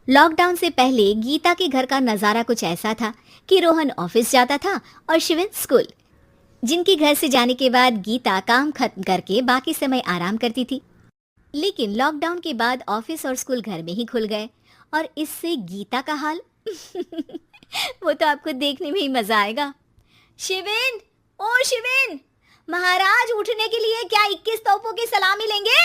Lockdown से पहले गीता के घर का नज़ारा कुछ ऐसा था कि रोहन ऑफिस जाता था और शिविन स्कूल। जिनके घर से जाने के बाद गीता काम खत्म करके बाकी समय आराम करती थी। लेकिन लॉकडाउन के बाद ऑफिस और स्कूल घर में ही खुल गए और इससे गीता का हाल वो तो आपको देखने में ही मजा आएगा। शिविन, ओ शिविन, महाराज उठने के लिए क्या 21 तोपों की सलामी लेंगे?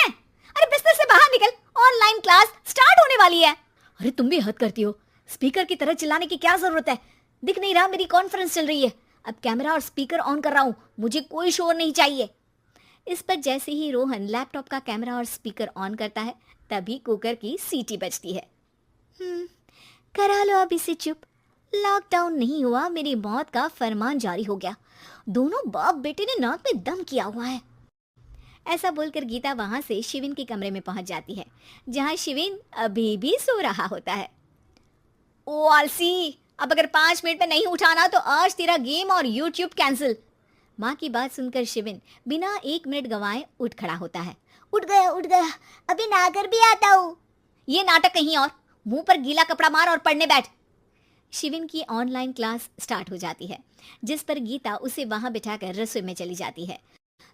अरे बिस्तर से बाहर निकल, ऑनलाइन क्लास स्टार्ट होने वाली है। अरे तुम भी हद करती हो, स्पीकर की तरह चिल्लाने की क्या जरूरत है? दिख नहीं रहा मेरी कॉन्फ्रेंस चल रही है। अब कैमरा और स्पीकर ऑन कर रहा हूँ, मुझे कोई शोर नहीं चाहिए। इस पर जैसे ही रोहन लैपटॉप का कैमरा और स्पीकर ऑन करता है तभी कुकर की सीटी बजती है। करा लो अब इसे चुप। लॉकडाउन नहीं हुआ, मेरी मौत का फरमान जारी हो गया। दोनों बाप बेटे ने नाक में दम किया हुआ है। ऐसा बोलकर गीता वहां से शिविन के कमरे में पहुंच जाती है, जहां शिविन अभी भी सो रहा होता है। ओ आलसी, अब अगर 5 मिनट में नहीं उठाना तो आज तेरा गेम और यूट्यूब कैंसिल। माँ की बात सुनकर शिविन बिना 1 मिनट गंवाए उठ खड़ा होता है। उठ गया, अभी नहाकर भी आता हूँ। ये नाटक कहीं और, मुंह पर गीला कपड़ा मार और पढ़ने बैठ। शिविन की ऑनलाइन क्लास स्टार्ट हो जाती है, जिस पर गीता उसे वहां बिठाकर रसोई में चली जाती है।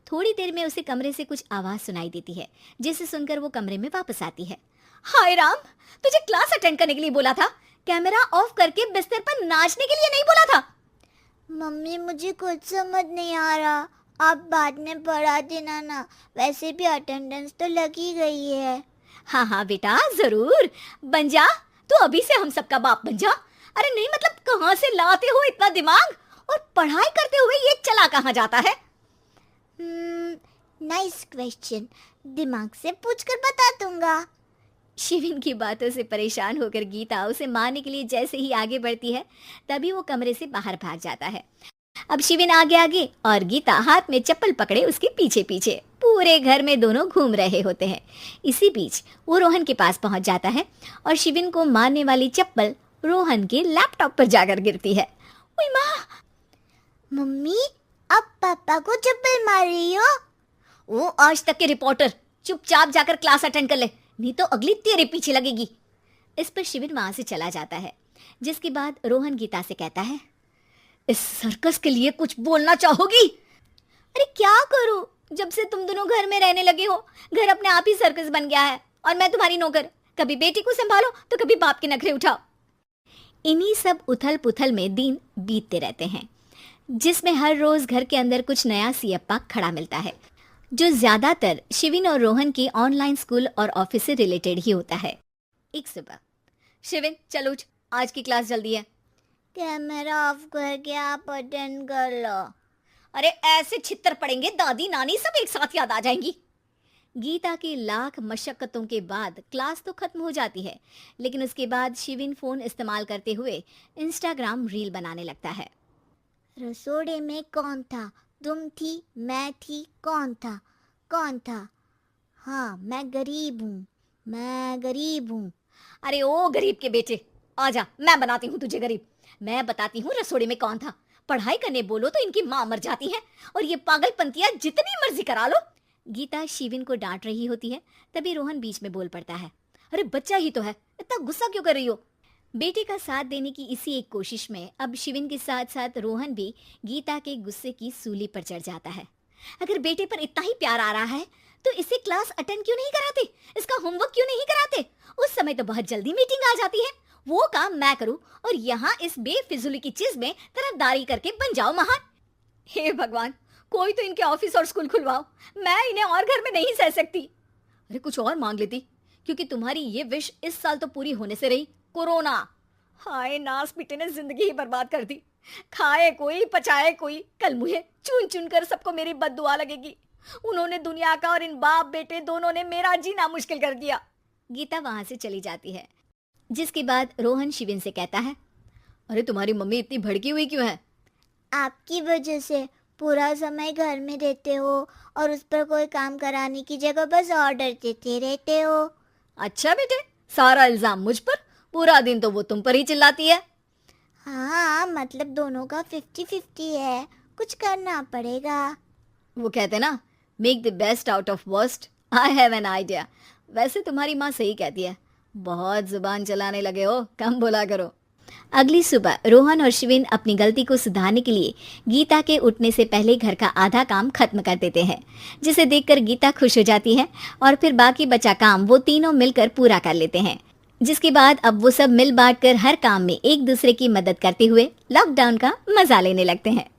थोड़ी देर में उसे कमरे से कुछ आवाज सुनाई देती है, जिसे सुनकर वो कमरे में वापस आती है। हाय राम, तुझे क्लास अटेंड करने के लिए बोला था, कैमरा ऑफ करके बिस्तर पर नाचने के लिए नहीं बोला था। मम्मी मुझे कुछ समझ नहीं आ रहा, आप बाद में पढ़ा देना ना, वैसे भी अटेंडेंस तो लगी गई है। हाँ बेटा, जरूर बन जा, तू अभी से हम सबका बाप बन जा। अरे नहीं मतलब कहाँ से लाते हो इतना दिमाग, और पढ़ाई करते हुए ये चला कहाँ जाता है? नाइस क्वेश्चन, दिमाग से पूछकर बता दूंगा। शिविन की बातों से परेशान होकर गीता उसे मारने के लिए जैसे ही आगे बढ़ती है तभी वो कमरे से बाहर भाग जाता है। अब शिविन आगे आगे और गीता हाथ में चप्पल पकड़े उसके पीछे पीछे पूरे घर में दोनों घूम रहे होते हैं। इसी बीच वो रोहन के पास पहुंच जाता है और शिविन को मारने वाली चप्पल रोहन के लैपटॉप पर जाकर गिरती है। ओए माँ! मम्मी, अब पापा को चप्पल मार रही हो? ओ आज तक के रिपोर्टर, चुपचाप जाकर क्लास अटेंड कर ले, नहीं तो अगली तेरे पीछे लगेगी। इस पर शिविन वहां से चला जाता है, जिसके बाद रोहन गीता से कहता है, इस सर्कस के लिए कुछ बोलना चाहोगी? अरे क्या करूं, जब से तुम दोनों घर में रहने लगे हो, घर अपने आप ही सर्कस बन गया है और मैं तुम्हारी नौकर। कभी बेटी को संभालो तो कभी बाप के नखरे उठाओ। इन्हीं सब उथल पुथल में दिन बीतते रहते हैं, जिसमें हर रोज घर के अंदर कुछ नया सियप्पा खड़ा मिलता है, जो ज्यादातर शिविन और रोहन की ऑनलाइन स्कूल और ऑफिस से रिलेटेड ही होता है। एक सुबह, शिविन चल उठ, आज की क्लास जल्दी है। कैमरा ऑफ करके आप अटेंड कर लो। अरे ऐसे छित्तर पड़ेंगे, दादी नानी सब एक साथ याद आ जाएंगी। गीता की लाख मशक्कतों के बाद क्लास तो खत्म हो जाती है, लेकिन उसके बाद शिविन फोन इस्तेमाल करते हुए इंस्टाग्राम रील बनाने लगता है। रसोड़े में कौन था? तुम थी, मैं थी, कौन था? हाँ, मैं गरीब हूँ। अरे ओ गरीब के बेटे, आजा, मैं बनाती हूँ तुझे गरीब। मैं बताती हूँ रसोड़े में कौन था। पढ़ाई करने बोलो तो इनकी माँ मर जाती है और ये पागलपंतियां जितनी मर्जी करा लो। गीता शिविन को डांट रही होती है, तभी रोहन बीच में बोल पड़ता है, अरे बच्चा ही तो है, इतना गुस्सा क्यों कर रही हो? बेटे का साथ देने की इसी एक कोशिश में अब शिविन के साथ साथ रोहन भी गीता के गुस्से की सूली पर चढ़ जाता है। अगर बेटे पर इतना ही प्यार आ रहा है तो इसे क्लास अटेंड क्यों नहीं कराते, इसका होमवर्क क्यों नहीं कराते? उस समय तो बहुत जल्दी मीटिंग आ जाती है, वो काम मैं करूं और यहाँ इस बेफिजुली की चीज में तरफदारी करके बन जाओ महान। हे भगवान, कोई तो इनके ऑफिस और स्कूल खुलवाओ, मैं इन्हें और घर में नहीं सह सकती। अरे कुछ और मांग लेती, क्योंकि तुम्हारी ये विश इस साल तो पूरी होने से रही, कोरोना। हाय नास बेटे ने जिंदगी ही बर्बाद कर दी। खाए कोई पचाए कोई, कल मुझे चुन चुन कर सबको मेरी बद्दुआ लगेगी। उन्होंने दुनिया का और इन बाप बेटे दोनों ने मेरा जीना मुश्किल कर दिया। गीता वहां से चली जाती है, जिसके बाद रोहन शिविन से कहता है, अरे तुम्हारी मम्मी इतनी भड़की हुई क्यों है? आपकी वजह से पूरा समय घर में रहते हो और उस पर कोई काम कराने की जगह बस ऑर्डर देते रहते हो। अच्छा बेटे, सारा इल्जाम मुझ पर, पूरा दिन तो वो तुम पर ही चिल्लाती है। हाँ, मतलब दोनों का 50-50 है, कुछ करना पड़ेगा। वो कहते ना, make the best out of worst. I have an idea. वैसे तुम्हारी माँ सही कहती है, बहुत जुबान चलाने लगे हो, कम बोला करो। अगली सुबह रोहन और शिविन अपनी गलती को सुधारने के लिए गीता के उठने से पहले घर का आधा काम खत्म कर देते हैं, जिसे देखकर गीता खुश हो जाती है और फिर बाकी बचा काम वो तीनों मिलकर पूरा कर लेते हैं। जिसके बाद अब वो सब मिल बांट कर हर काम में एक दूसरे की मदद करते हुए लॉकडाउन का मजा लेने लगते हैं।